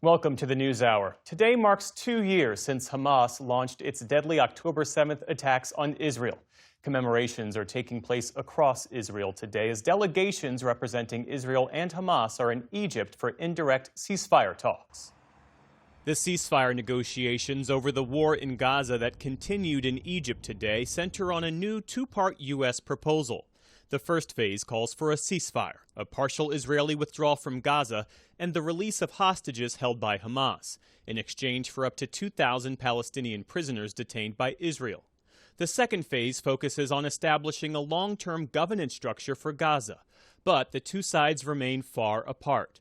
Welcome to the NewsHour. Today marks 2 years since Hamas launched its deadly October 7th attacks on Israel. Commemorations are taking place across Israel today as delegations representing Israel and Hamas are in Egypt for indirect ceasefire talks. The ceasefire negotiations over the war in Gaza that continued in Egypt today center on a new two-part U.S. proposal. The first phase calls for a ceasefire, a partial Israeli withdrawal from Gaza, and the release of hostages held by Hamas, in exchange for up to 2,000 Palestinian prisoners detained by Israel. The second phase focuses on establishing a long-term governance structure for Gaza, but the two sides remain far apart.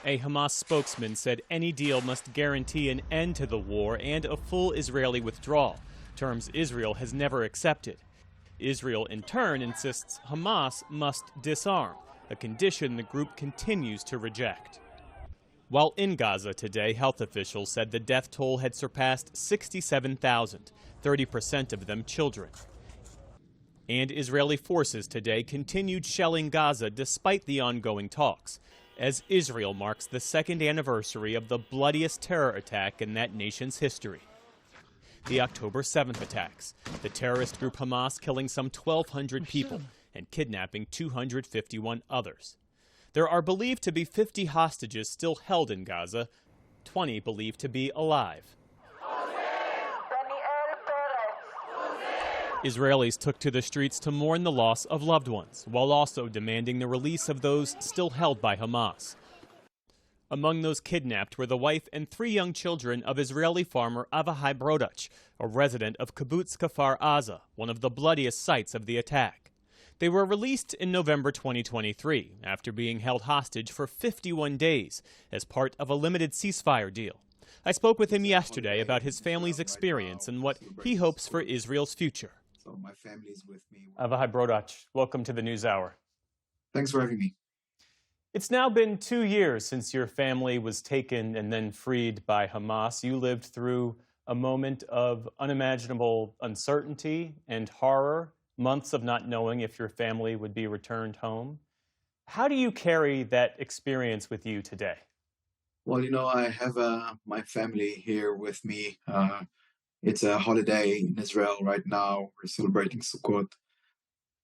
A Hamas spokesman said any deal must guarantee an end to the war and a full Israeli withdrawal, terms Israel has never accepted. Israel, in turn, insists Hamas must disarm, a condition the group continues to reject. While in Gaza today, health officials said the death toll had surpassed 67,000, 30% of them children. And Israeli forces today continued shelling Gaza despite the ongoing talks, as Israel marks the second anniversary of the bloodiest terror attack in that nation's history. The October 7th attacks, the terrorist group Hamas killing some 1,200 people and kidnapping 251 others. There are believed to be 50 hostages still held in Gaza, 20 believed to be alive. Israelis took to the streets to mourn the loss of loved ones, while also demanding the release of those still held by Hamas. Among those kidnapped were the wife and 3 young children of Israeli farmer Avihai Brodach, a resident of Kibbutz Kfar Aza, one of the bloodiest sites of the attack. They were released in November 2023 after being held hostage for 51 days as part of a limited ceasefire deal. I spoke with him yesterday about his family's experience and what he hopes for Israel's future. So my family's with me. Avihai Brodach, welcome to the NewsHour. Thanks for having me. It's now been 2 years since your family was taken and then freed by Hamas. You lived through a moment of unimaginable uncertainty and horror, months of not knowing if your family would be returned home. How do you carry that experience with you today? Well, I have my family here with me. It's a holiday in Israel right now. We're celebrating Sukkot.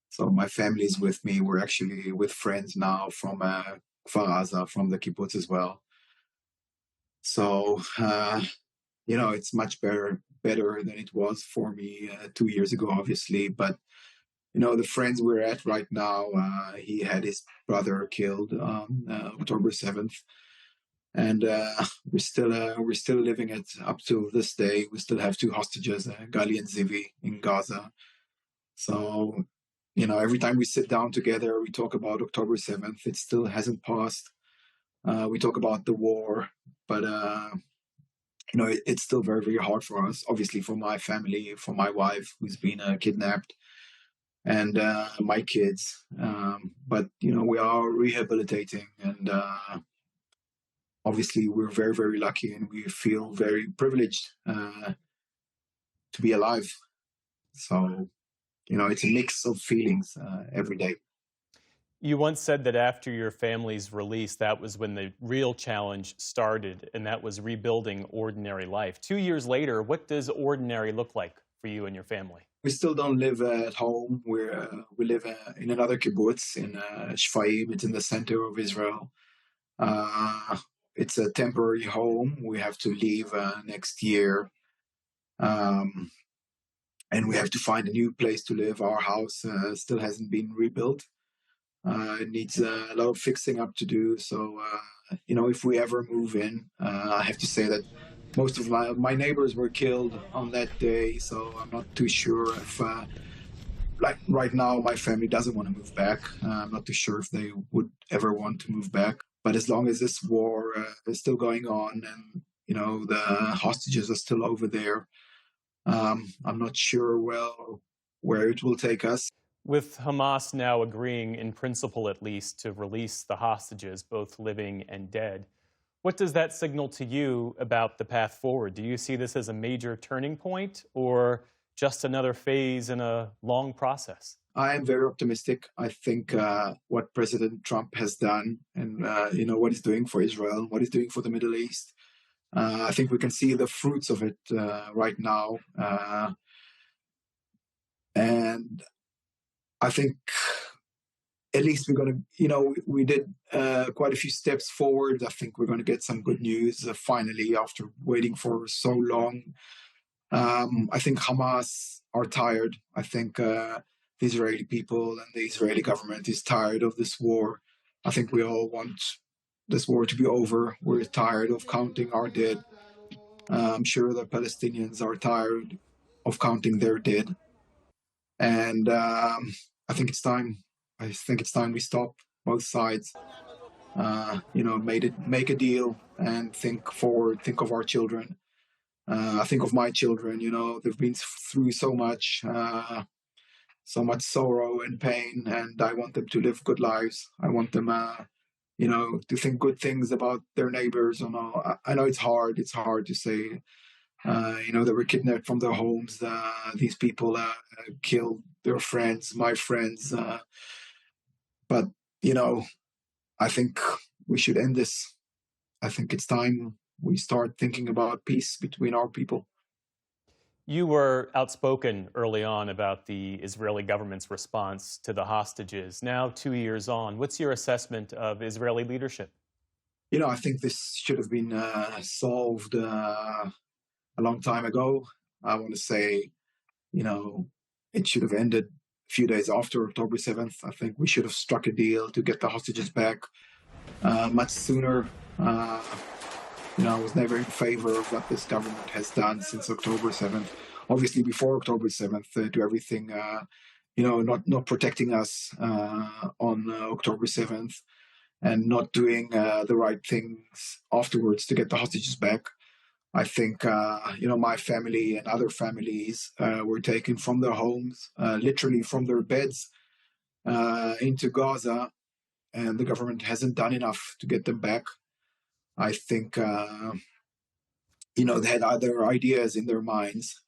So my family is with me. We're actually with friends now from Kfar Aza, from the kibbutz as well. So, it's much better than it was for me 2 years ago, obviously. But, the friends we're at right now, he had his brother killed on October 7th. And we're still living it up to this day. We still have 2 hostages, Gali and Zivi, in Gaza. So, every time we sit down together, we talk about October 7th. It still hasn't passed. We talk about the war, but, it's still very, very hard for us. Obviously, for my family, for my wife, who's been kidnapped, and my kids. But, we are rehabilitating, and obviously, we're very, very lucky, and we feel very privileged to be alive. So, it's a mix of feelings every day. You once said that after your family's release, that was when the real challenge started, and that was rebuilding ordinary life. 2 years later, what does ordinary look like for you and your family? We still don't live at home. We live in another kibbutz in Shfaim. It's in the center of Israel. It's a temporary home. We have to leave next year. And we have to find a new place to live. Our house still hasn't been rebuilt. It needs a lot of fixing up to do. So, if we ever move in, I have to say that most of my neighbors were killed on that day. So I'm not too sure if, right now, my family doesn't want to move back. I'm not too sure if they would ever want to move back. But as long as this war is still going on and, the hostages are still over there, I'm not sure where it will take us. With Hamas now agreeing, in principle at least, to release the hostages, both living and dead, what does that signal to you about the path forward? Do you see this as a major turning point or just another phase in a long process? I am very optimistic. I think what President Trump has done, and what he's doing for Israel, what he's doing for the Middle East, I think we can see the fruits of it right now, and I think at least we're going to, we did quite a few steps forward. I think we're going to get some good news finally after waiting for so long. I think Hamas are tired. I think the Israeli people and the Israeli government is tired of this war. I think we all want this war to be over. We're tired of counting our dead. I'm sure the Palestinians are tired of counting their dead. And I think it's time. I think it's time we stop both sides. Make a deal and think forward. Think of our children. I think of my children. They've been through so much sorrow and pain, and I want them to live good lives. I want them, to think good things about their neighbors. I know it's hard. It's hard to say. They were kidnapped from their homes. These people killed their friends, my friends. But I think we should end this. I think it's time we start thinking about peace between our people. You were outspoken early on about the Israeli government's response to the hostages. Now, 2 years on, what's your assessment of Israeli leadership? I think this should have been solved a long time ago. I want to say, it should have ended a few days after October 7th. I think we should have struck a deal to get the hostages back much sooner. I was never in favor of what this government has done since October 7th. Obviously, before October 7th, do everything, not protecting us on October 7th and not doing the right things afterwards to get the hostages back. I think, my family and other families were taken from their homes, literally from their beds, into Gaza, and the government hasn't done enough to get them back. I think, they had other ideas in their minds,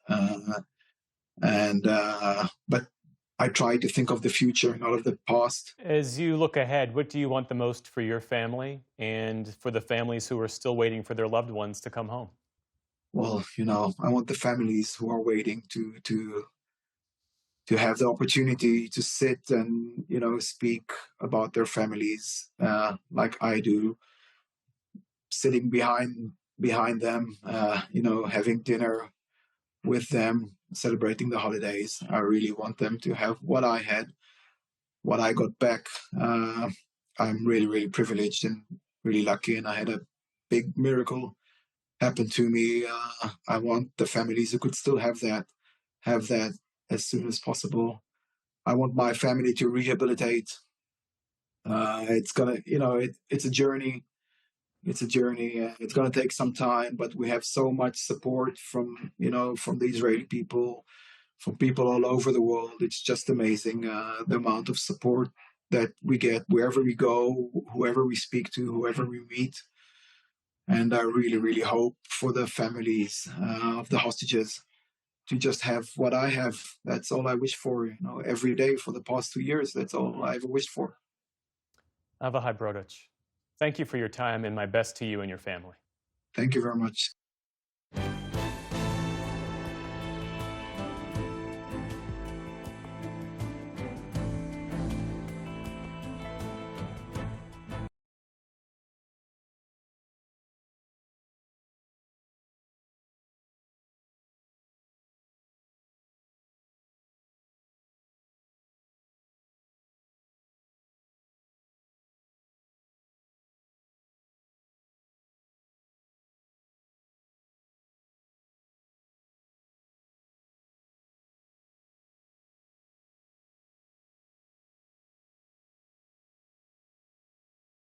but I try to think of the future, not of the past. As you look ahead, what do you want the most for your family and for the families who are still waiting for their loved ones to come home? Well, I want the families who are waiting to have the opportunity to sit and speak about their families like I do, sitting behind them, having dinner with them, celebrating the holidays. I really want them to have what I had, what I got back. I'm really, really privileged and really lucky, and I had a big miracle happen to me. I want the families who could still have that as soon as possible. I want my family to rehabilitate. It's gonna, it's a journey. It's a journey. It's going to take some time, but we have so much support from the Israeli people, from people all over the world. It's just amazing the amount of support that we get wherever we go, whoever we speak to, whoever we meet. And I really, really hope for the families of the hostages to just have what I have. That's all I wish for, every day for the past 2 years. That's all I ever wished for. Avahai Brodach, thank you for your time, and my best to you and your family. Thank you very much.